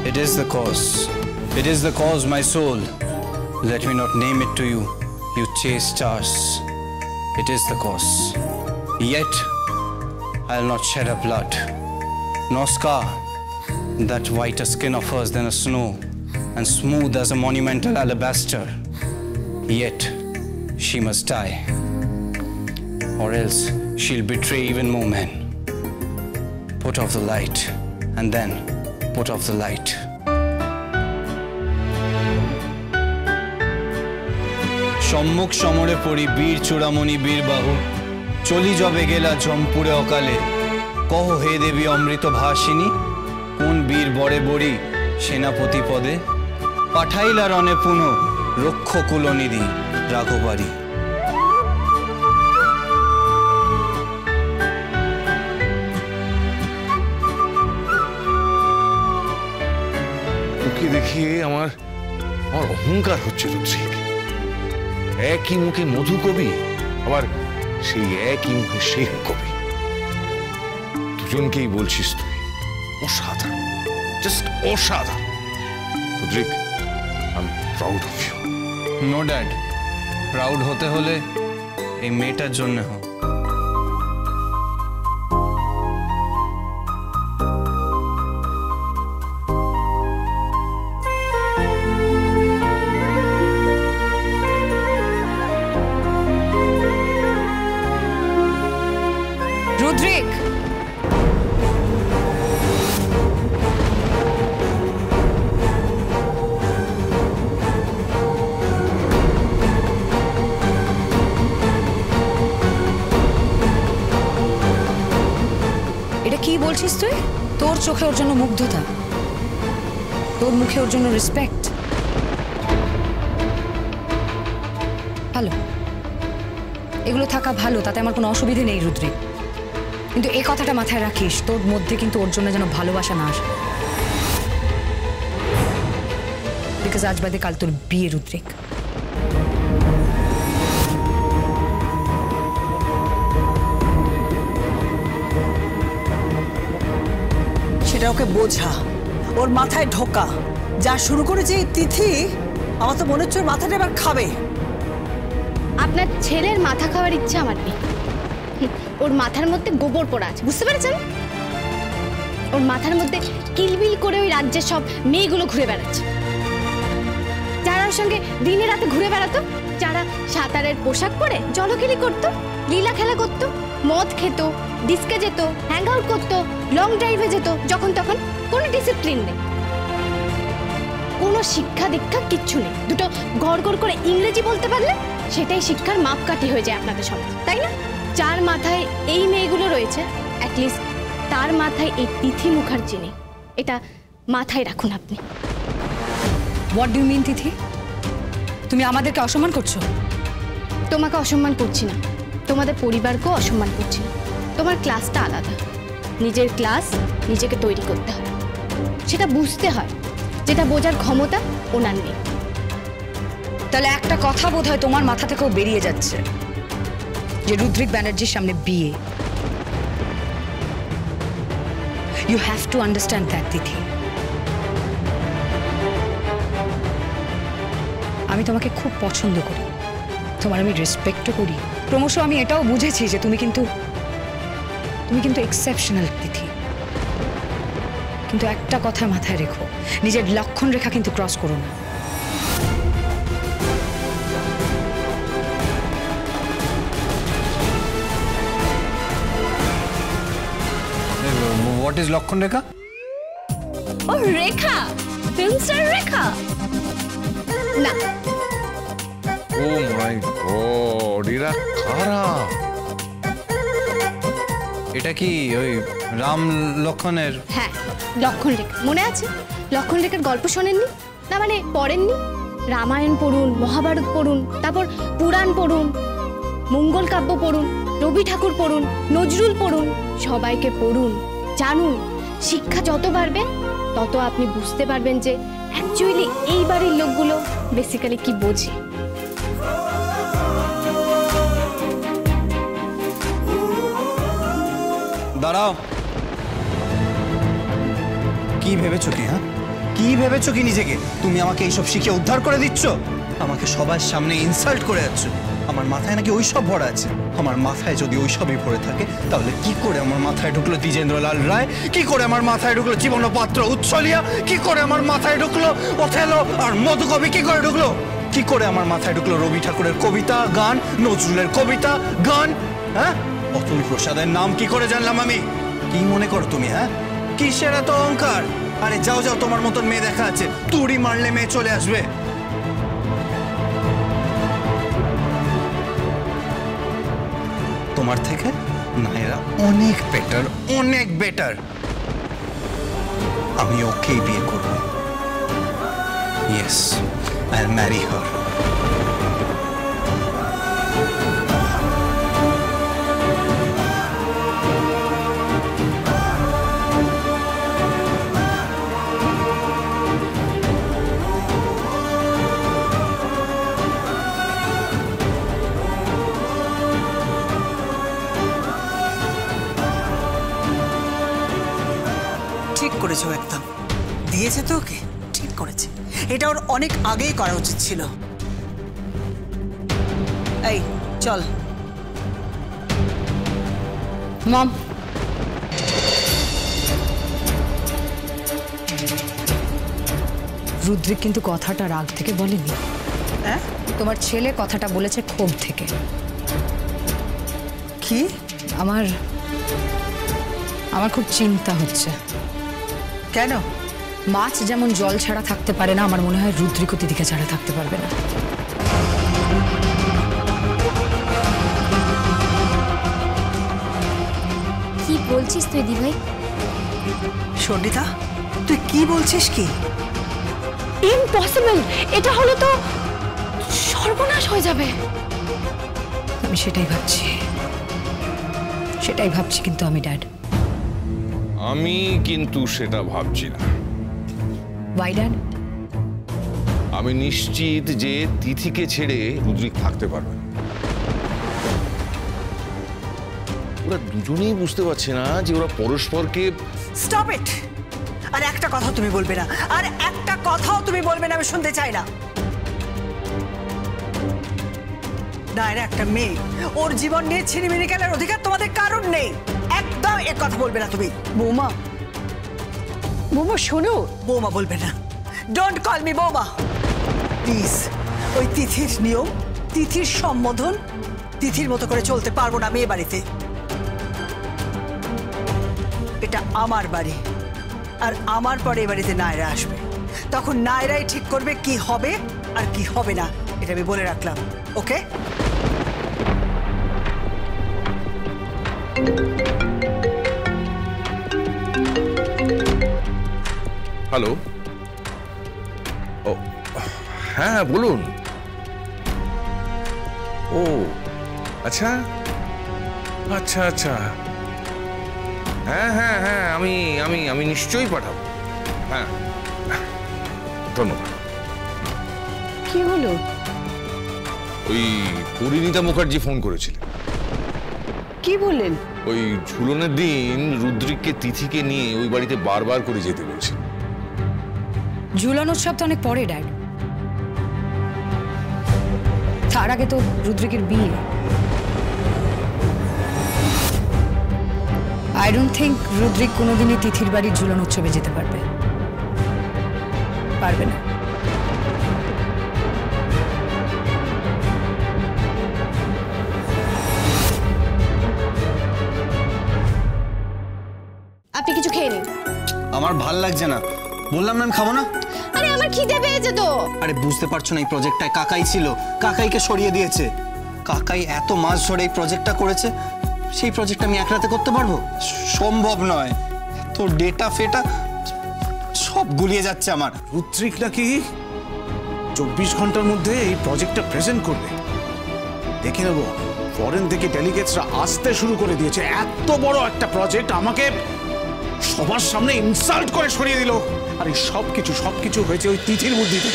It is the cause. It is the cause, my soul. Let me not name it to you, you chaste stars. It is the cause. Yet, I'll not shed a blood, nor scar that whiter skin of hers than a snow, and smooth as a monumental alabaster. Yet, she must die, or else she'll betray even more men. Put off the light, and then put off the light. সম্মুখ সমরে পড়ি বীর চূড়ামণি বীরবাহু, চলি যবে গেলা ঝম্পুরে অকালে, কহ হে দেবী অমৃত ভাসিনী, কোন বীর বরে বড়ি সেনাপতি পদে, পাঠাইলা রণে পুনঃ রক্ষ কুলনিধি রাঘবাড়ি। তোকে দেখিয়ে আমার অহংকার হচ্ছে রুদ্রিক। একই মুখে মধু কবি, আবার সেই একই মুখে শেখ কবি, দুজনকেই বলছিস তুই অসাধারণ, জাস্ট অসাধারণ। Rudrik, I am proud of you. No dad, proud হতে হলে এই মেয়েটার জন্য হোক। রুদ্রিক, এটা কি বলছিস তুই? তোর চোখে ওর জন্য মুগ্ধতা, তোর মুখে ওর জন্য রেসপেক্ট। ভালো, এগুলো থাকা ভালো, তাতে আমার কোনো অসুবিধে নেই রুদ্রিক, কিন্তু এই কথাটা মাথায় রাখিস, তোর মধ্যে কিন্তু ওর জন্য যেন ভালোবাসা না আসে, বিকজ আজ বাদে কাল তোর বিয়ে রুদ্রিক। সেটা ওকে বোঝা, ওর মাথায় ঢোকা। যা শুরু করেছে এই তিথি, আমার তো মনে হচ্ছে ওর মাথাটা এবার খাবে। আপনার ছেলের মাথা খাওয়ার ইচ্ছা আমার নেই। ওর মাথার মধ্যে গোবর পড়া আছে, বুঝতে পেরেছেন? ওর মাথার মধ্যে কিলবিল করে ওই রাজ্যের সব মেয়েগুলো ঘুরে বেড়াচ্ছে, যারা ওর সঙ্গে দিনে রাতে ঘুরে বেড়াতো, যারা সাঁতারের পোশাক পরে জলকেলি করতো, লীলা খেলা করতো, মদ খেত, ডিস্কে যেত, হ্যাং আউট করতো, লং ড্রাইভে যেত, যখন তখন। কোনো ডিসিপ্লিন নেই, কোনো শিক্ষা দীক্ষা কিচ্ছু নেই। দুটো গড় গড় করে ইংরেজি বলতে পারলে সেটাই শিক্ষার মাপকাঠি হয়ে যায় আপনাদের সমাজ, তাই না? যার মাথায় এই মেয়েগুলো রয়েছে, অ্যাটলিস্ট তার মাথায় এই তিথি মুখার্জি নেই, এটা মাথায় রাখুন আপনি। হোয়াট ডু ইউ মিন তিথি? তুমি আমাদেরকে অসম্মান করছো? তোমাকে অসম্মান করছি না, তোমাদের পরিবারকেও অসম্মান করছি না। তোমার ক্লাসটা আলাদা, নিজের ক্লাস নিজেকে তৈরি করতে হয়, সেটা বুঝতে হয়, যেটা বোঝার ক্ষমতা ওনার নেই। তাহলে একটা কথা বোধ হয় তোমার মাথা থেকেও বেরিয়ে যাচ্ছে, যে রুদ্রিক ব্যানার্জির সামনে বিয়ে। You have to understand that Tithi. আমি তোমাকে খুব পছন্দ করি, তোমার আমি রেসপেক্টও করি, ক্রমশ আমি এটাও বুঝেছি যে তুমি কিন্তু এক্সেপশনাল তিথি। কিন্তু একটা কথা মাথায় রেখো, নিজের লক্ষণ রেখা কিন্তু ক্রস করো না। What is লক্ষণ রেখা? ও রেখা, ফিল্ম স্টার রেখা না। ও মাই গড, এরা কারা? এটা কি ওই রাম লক্ষণের? হ্যাঁ, লক্ষণ রেখা মনে আছে? লক্ষণ রেখার গল্প শোনেননি? না মানে পড়েননি? রামায়ণ পড়ুন, মহাভারত পড়ুন, তারপর পুরাণ পড়ুন, মঙ্গল কাব্য পড়ুন, রবি ঠাকুর পড়ুন, নজরুল পড়ুন, সবাইকে পড়ুন, জানুন। শিক্ষা যত বাড়বে তত আপনি বুঝতে পারবেন যে অ্যাকচুয়ালি এই বাড়ির লোকগুলো বেসিক্যালি কি বোঝে। দাঁড়াও, কি ভেবেছো কি? হ্যাঁ, কি ভেবেছো কি নিজেকে? তুমি আমাকে এইসব শিখে উদ্ধার করে দিচ্ছ? আমাকে সবার সামনে ইনসাল্ট করে যাচ্ছ। আমার মাথায় নাকি ওইসব ভরা আছে? আমার মাথায় যদি ওইসবই ভরে থাকে তাহলে কি করে আমার মাথায় ঢুকলো দ্বিজেন্দ্রলাল রায়? কি করে আমার মাথায় ঢুকলো জীবনপাত্র উচ্ছলিয়া? কি করে আমার মাথায় ঢুকলো ওথেলো আর মধুকবি? কি করে ঢুকলো? কি করে আমার মাথায় ঢুকলো রবি ঠাকুরের কবিতা গান, নজরুলের কবিতা গান? হ্যাঁ, অতুল প্রসাদের নাম কি করে জানলাম আমি? কি মনে করো তুমি? হ্যাঁ, কিসের এত অহংকার? আরে যাও যাও, তোমার মতন মেয়ে দেখা আছে, তুড়ি মারলে মেয়ে চলে আসবে। তোমার থেকে নায়রা অনেক বেটার, অনেক বেটার। আমি ওকেই বিয়ে করব। Yes, I will marry her. ঠিক করেছো, একদম দিয়েছে তো ওকে, ঠিক করেছে। এটা ওর অনেক আগেই করা উচিত ছিল। এই চল। মম, রুদ্রিক কিন্তু কথাটা রাগ থেকে বলেনি। হ্যাঁ, তোমার ছেলে কথাটা বলেছে ক্ষোভ থেকে। কি? আমার খুব চিন্তা হচ্ছে। কেন? মাছ যেমন জল ছাড়া থাকতে পারে না, আমার মনে হয় রুদ্রিক তিথিকে ছাড়া থাকতে পারবে না। কি বলছিস তুই দিভাই? সন্ডিতা, তুই কি বলছিস? কি ইম্পসিবল! এটা হলো তো সর্বনাশ হয়ে যাবে। আমি সেটাই ভাবছি, কিন্তু আমি ড্যাড। আমি কিন্তু সেটা ভাবছি না। Why dad? আমি নিশ্চিত যে তিথিকে ছেড়ে রুদ্রিক থাকতে পারবে না। ওরা দুজনেই বুঝতে পারছে না যে ওরা পরস্পরকে। Stop it! আর একটা কথা তুমি বলবে না, আর একটা কথাও তুমি বলবে না, আমি শুনতে চাই না। নায়রা একটা মেয়ে, ওর জীবন নিয়ে ছিনিমিনি খেলার অধিকার তোমাদের কারণ নেই। একদম এ কথা বলবে না তুমি। বৌমা, বৌমা শোনো। বৌমা বলবে না। ডোন্ট কল মি বৌমা প্লিজ। ওই তিথির নিয়ম, তিথির সম্বোধন, তিথির মতো করে চলতে পারবো না আমি এ বাড়িতে। এটা আমার বাড়ি, আর আমার পরে এ বাড়িতে নায়রা আসবে। তখন নায়রাই ঠিক করবে কি হবে আর কি হবে না। এটা আমি বলে রাখলাম, ওকে? হ্যালো। ও হ্যাঁ, বলুন। ও আচ্ছা আচ্ছা আচ্ছা, হ্যাঁ হ্যাঁ হ্যাঁ, আমি আমি আমি নিশ্চয়ই পাঠাবো। হ্যাঁ, ধন্যবাদ। কি হলো? ওই পরিণীতা মুখার্জি ফোন করেছিলেন। কি বললেন? ওই ঝুলনের দিন রুদ্রিককে তিথিকে নিয়ে ওই বাড়িতে বারবার করে যেতে বলছে। ঝুলন উৎসব তো অনেক পরে ড্যাড, তার আগে তো রুদ্রিকের বিয়ে। আই ডোন্ট থিঙ্ক রুদ্রিক কোনোদিনই তিথির বাড়ির ঝুলন উৎসবে যেতে পারবে না। আপনি কিছু খেয়ে নিন। আমার ভাল লাগছে না, বললাম না আমি খাবো না। আরে আমার খিদে পেয়েছে তো। আরে বুঝতে পারছো না, এই প্রজেক্টটায় কাকাই ছিল, কাকাইকে সরিয়ে দিয়েছে। কাকাই এত মাস ধরে এই প্রজেক্টটা করেছে, সেই প্রজেক্ট আমি এক রাতে করতে পারবো? সম্ভব নয়। তো ডেটা ফেটা সব গুলিয়ে যাচ্ছে আমার। রুদ্রিক নাকি 24 ঘন্টার মধ্যে এই প্রজেক্টটা প্রেজেন্ট করবে। দেখে নেব। ফরেন থেকে ডেলিগেটসরা আসতে শুরু করে দিয়েছে। এত বড় একটা প্রজেক্ট আমাকে সবার সামনে ইনসাল্ট করে সরিয়ে দিল। আর এই সবকিছু হয়েছে ওই তিথির বুদ্ধিতে।